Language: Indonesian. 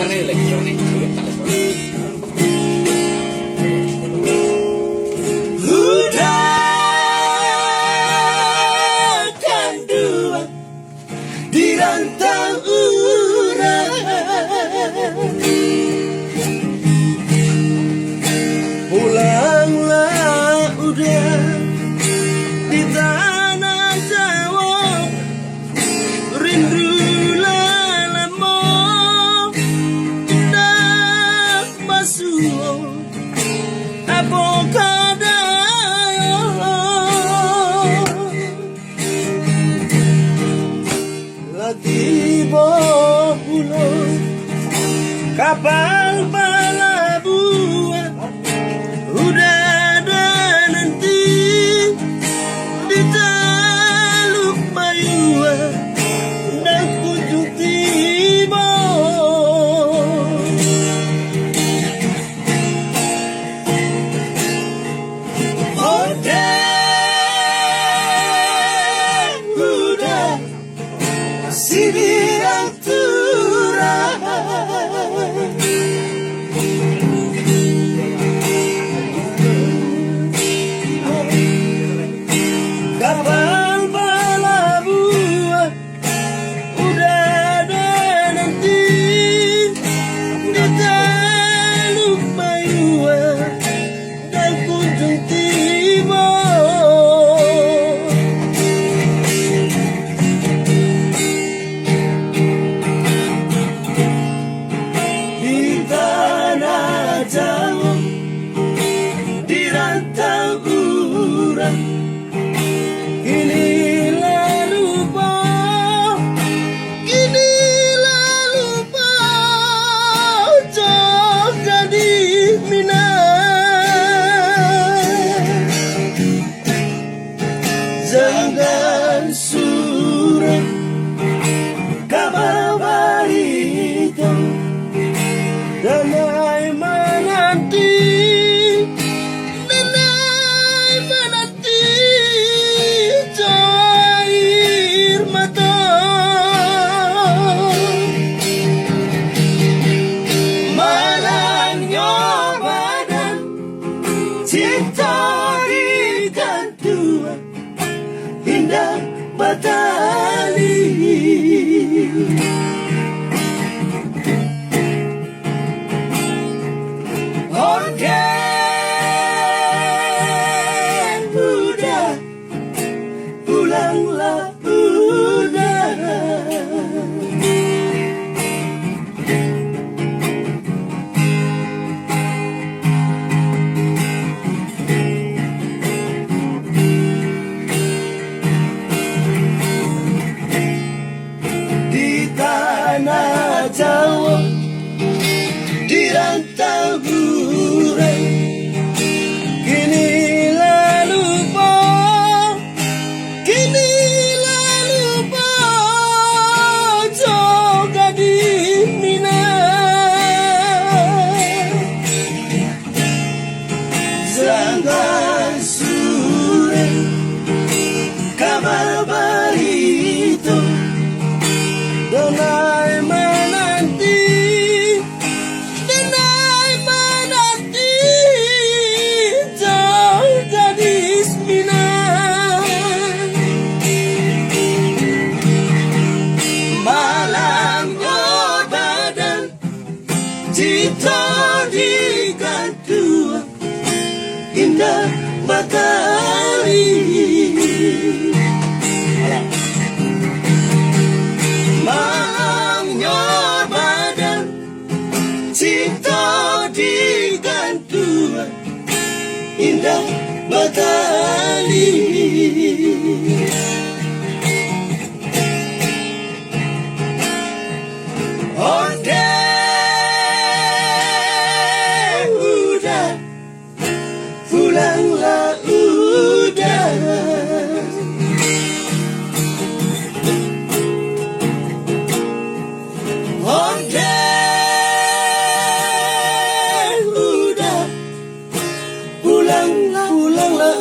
nih lagi nih. Hudahkan dua di rantau urang, pulanglah udah di tanah Jawa, rindulah lama dah masuk apa kadang lagi bohong kapal pelabuhan udah ada nanti di Teluk Bayua dan kunjung tiba. Udah sini aturan kapal pelabuhan udah ada nanti di Teluk Bayua dan kunjung tiba. Di tanah Jawa, di rantau urang, inilah lupa jaga di Minang. Jangan surat kabar berita danai menanti cair mata malangnya badan cinta digantung indah batali. Udah pulanglah udah. Di tanah Jawa, di rantau urang, kinilah lupa jaga di Minang. Jangan surat kabar berita danai menanti jaga di Minang. Malangnya badan cinta digantung indah batali. Malangnya badan cinta digantung indah batali. Udah pulanglah udah. Udah pulanglah